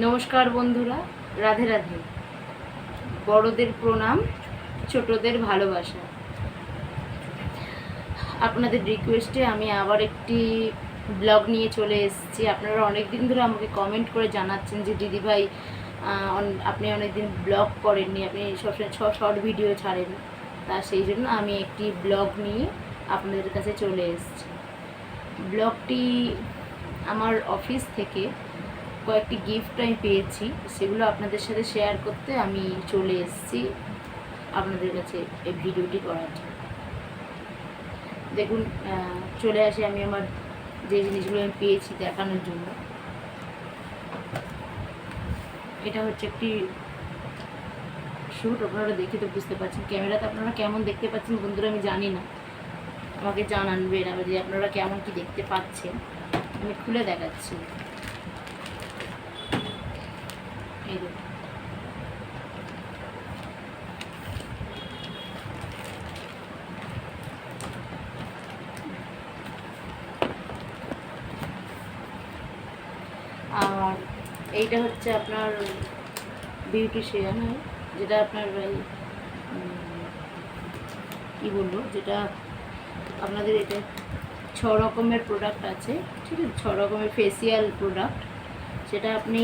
নমস্কার বন্ধুরা, রাধে রাধে। বড়দের প্রণাম, ছোটদের ভালোবাসা। আপনাদের রিকোয়েস্টে আমি আবার একটি ব্লগ নিয়ে চলে এসেছি। আপনারা অনেক দিন ধরে আমাকে কমেন্ট করে জানাচ্ছেন যে দিদিভাই আপনি অনেকদিন ব্লগ করেননি, আপনি সবসময় শর্ট ভিডিও ছাড়েন। তা সেই জন্য আমি একটি ব্লগ নিয়ে আপনাদের কাছে চলে এসেছি। ব্লগটি আমার অফিস থেকে কয়েকটি গিফট আমি পেয়েছি, সেগুলো আপনাদের সাথে শেয়ার করতে আমি চলে এসেছি আপনাদের কাছে এই ভিডিওটি করার জন্য। দেখুন, চলে আসি আমি আমার যে জিনিসগুলো আমি পেয়েছি দেখানোর জন্য। এটা হচ্ছে একটি শ্যুট, আপনারা দেখে তো বুঝতে পারছেন। ক্যামেরাতে আপনারা কেমন দেখতে পাচ্ছেন বন্ধুরা আমি জানি না, আমাকে জানাবেন যে আপনারা কেমন কি দেখতে পাচ্ছেন। আমি খুলে দেখাচ্ছি। এই দেখুন, আর এইটা হচ্ছে আপনার বিউটিশিয়ান, যেটা আপনার কী বলবো, যেটা আপনাদের এটা 6 রকমের প্রোডাক্ট আছে, ঠিক আছে, 6 রকমের ফেসিয়াল প্রোডাক্ট। সেটা আপনি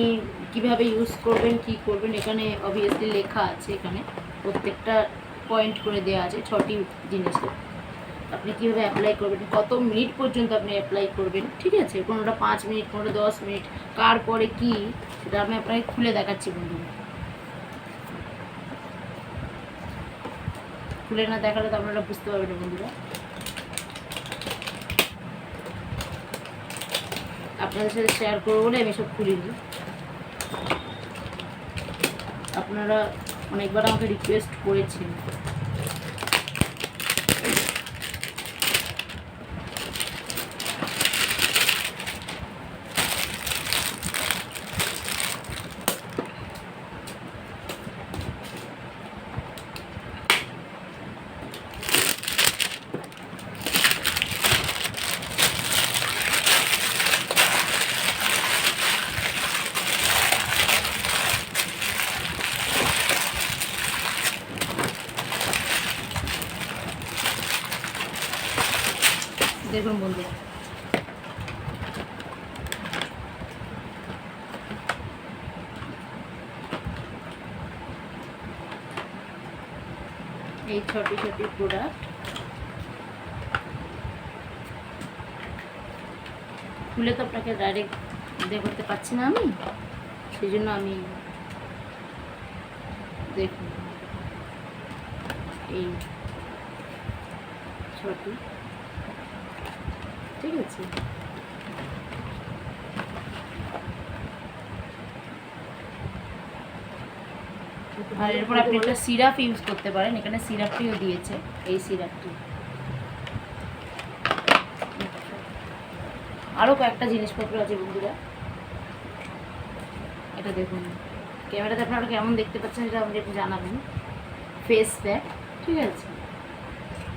কিভাবে ইউজ করবেন, কি করবেন, এখানে অবভিয়াসলি লেখা আছে। এখানে প্রত্যেকটা পয়েন্ট করে দেওয়া আছে 6টি জিনিসের। আপনি কীভাবে অ্যাপ্লাই করবেন, কত মিনিট পর্যন্ত আপনি অ্যাপ্লাই করবেন, ঠিক আছে, কোনোটা 5 মিনিট, কোনোটা 10 মিনিট, কার পরে কি, সেটা আমি আপনাকে খুলে দেখাচ্ছি বন্ধুরা। খুলে না দেখালে তো আপনারা বুঝতে পারবেন বন্ধুরা। আপনাদের সাথে শেয়ার করবো বলে আমি সব খুলিনি। আপনারা অনেকবার আমাকে রিকোয়েস্ট করেছেন। দেখুন বন্ধুরা, এই 6টি প্রোডাক্ট খুলে তো আপনাকে ডাইরেক্ট দেখাতে পারছি না আমি, সেই জন্য আমি দেখুন এই 6টি, ঠিক আছে। আর এরপর আপনি একটা সিরাপ ইউজ করতে পারেন, এখানে সিরাপটিও দিয়েছে, এই সিরাপটি। আরও কয়েকটা জিনিসপত্র আছে বন্ধুরা। এটা দেখুন, ক্যামেরাতে আপনারা কেমন দেখতে পাচ্ছেন সেটা আমাকে একটু জানাবেন। ফেস প্যাক, ঠিক আছে,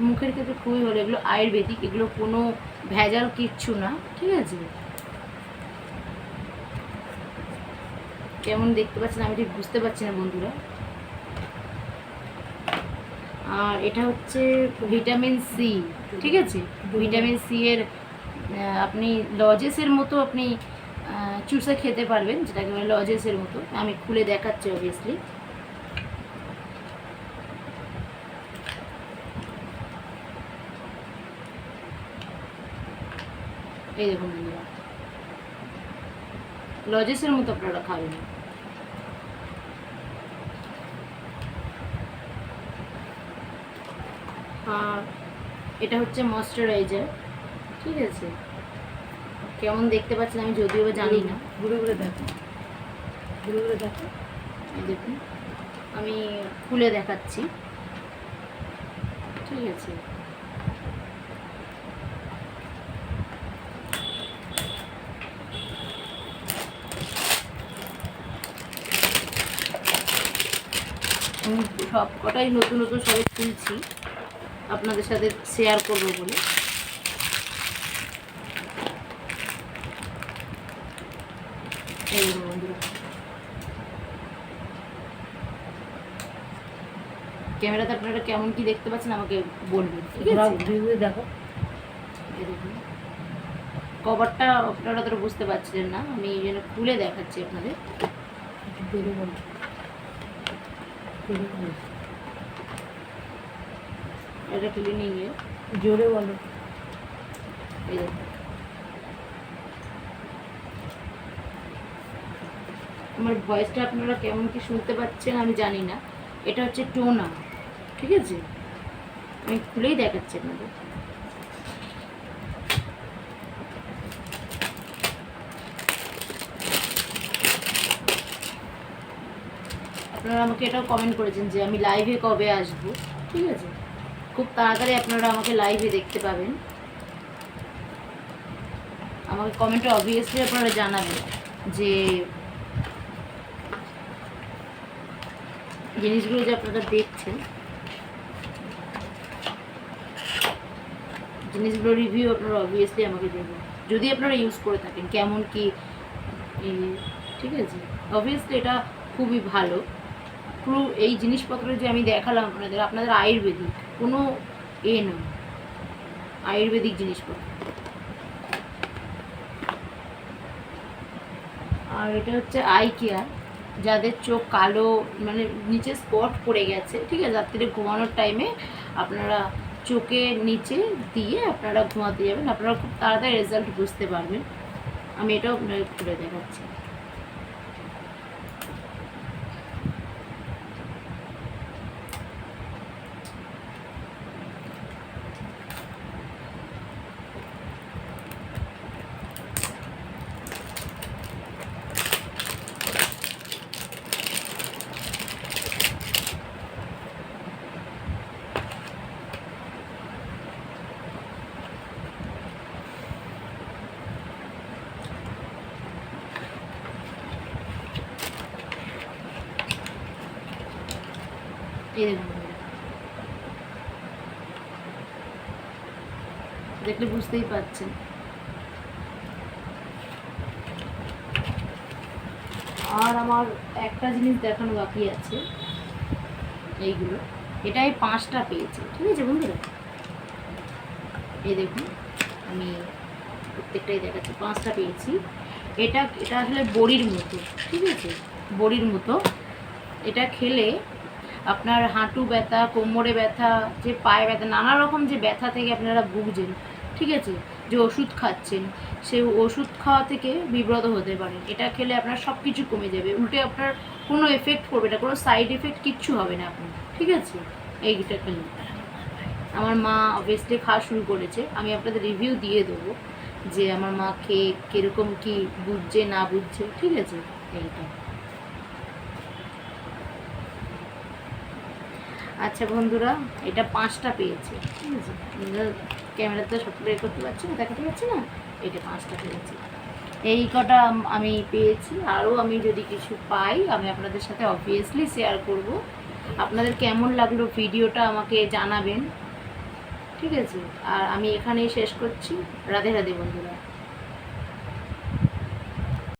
মুখের ক্ষেত্রে খুবই ভালো। এগুলো আয়ুর্বেদিক, এগুলো কোনো ভেজাল কিচ্ছু না, ঠিক আছে। কেমন দেখতে পাচ্ছেন আমি ঠিক বুঝতে পারছি না বন্ধুরা। আর এটা হচ্ছে ভিটামিন সি, ঠিক আছে, ভিটামিন সি এর আপনি লজেসের মতো আপনি চুষে খেতে পারবেন, যেটাকে বলে লজেসের মতো। আমি খুলে দেখাচ্ছি অবভিয়াসলি। এই দেখুন বন্ধুরা, লজেসের মতো আপনারা খাবেন। আর এটা হচ্ছে ময়শ্চারাইজার, ঠিক আছে। কেমন দেখতে পাচ্ছেন আমি যদিও জানি না, ঘুরে ঘুরে দেখো, ঘুরে ঘুরে দেখো। এই দেখুন, আমি খুলে দেখাচ্ছি, ঠিক আছে। আমি সব কটাই নতুন সবাই খুলছি, আপনাদের সাথে শেয়ার করবো বলে। এই বন্ধুরা, ক্যামেরাতে আপনারা কেমন কি দেখতে পাচ্ছেন আমাকে বলবেন, ঠিক আছে? দেখো এই দেখুন কভারটা আপনারা তো বুঝতে পারছিলেন না, আমি এই জন্য খুলে দেখাচ্ছি আপনাদের। এটা ক্লিনিংয়ে জোরে বলো। এই দেখুন আমার ভয়েসটা আপনারা কেমন কি শুনতে পাচ্ছেন আমি জানি না। এটা হচ্ছে টোনা, ঠিক আছে? আমি খুলেই দেখাচ্ছি আপনাদের। আপনারা আমাকে এটাও কমেন্ট করেছেন যে আমি লাইভে কবে আসবো, ঠিক আছে? খুব তাড়াতাড়ি আপনারা আমাকে লাইভে দেখতে পাবেন। আমাকে কমেন্টে অবভিয়াসলি আপনারা জানাবেন যে জিনিসগুলো যে আপনারা দেখছেন, জিনিসগুলো রিভিউ আপনারা অবভিয়াসলি আমাকে দেবেন যদি আপনারা ইউজ করে থাকেন কেমন কি, ঠিক আছে? অবভিয়াসলি এটা খুবই ভালো। পুরো এই জিনিসপত্র যে আমি দেখালাম আপনাদের আয়ুর্বেদিক, কোনো নয়, আয়ুর্বেদিক জিনিসপত্র। আর এটা হচ্ছে আই কেয়ার, যাদের চোখ কালো মানে নিচে স্পট পড়ে গেছে, ঠিক আছে? রাত্রিরে ঘুমানোর টাইমে আপনারা চোখের নিচে দিয়ে আপনারা ঘুমাতে যাবেন, আপনারা খুব তাড়াতাড়ি রেজাল্ট বুঝতে পারবেন। আমি এটাও আপনাদের খুলে দেখাচ্ছি। এই দেখুন, দেখলে বুঝতেই পারছেন। আর আমার একটা জিনিস দেখানো বাকি আছে, এইগুলো এটাই 5টা পেয়েছি, ঠিক আছে বন্ধুরা? এই দেখুন আমি প্রত্যেকটাই দেখাচ্ছি, 5টা পেয়েছি। এটা আসলে বড়ির মতো, ঠিক আছে? বড়ির মতো। এটা খেলে আপনার হাঁটু ব্যথা, কোমরে ব্যথা, যে পায়ে ব্যথা, নানা রকম যে ব্যথা থেকে আপনারা ভুগছেন, ঠিক আছে? যে ওষুধ খাচ্ছেন, সেই ওষুধ খাওয়া থেকে বিব্রত হতে পারেন। এটা খেলে আপনার সব কিছু কমে যাবে, উল্টে আপনার কোনো এফেক্ট করবে না, কোনো সাইড এফেক্ট কিচ্ছু হবে না আপনার, ঠিক আছে? এইটা খেলে আমার মা অবভিয়াসলি খাওয়া শুরু করেছে, আমি আপনাদের রিভিউ দিয়ে দেবো যে আমার মা খেয়ে কীরকম কী বুঝছে না বুঝছে, ঠিক আছে? এইটা আচ্ছা বন্ধুরা, এটা 5টা পেয়েছে, ঠিক আছে? ক্যামেরাতে সব বের করতে পারছি না, দেখাতে পারছি না, এটা 5টা পেয়েছি। এই কটা আমি পেয়েছি, আরও আমি যদি কিছু পাই আমি আপনাদের সাথে অবভিয়াসলি শেয়ার করব। আপনাদের কেমন লাগলো ভিডিওটা আমাকে জানাবেন, ঠিক আছে? আর আমি এখানেই শেষ করছি। রাধে রাধে বন্ধুরা।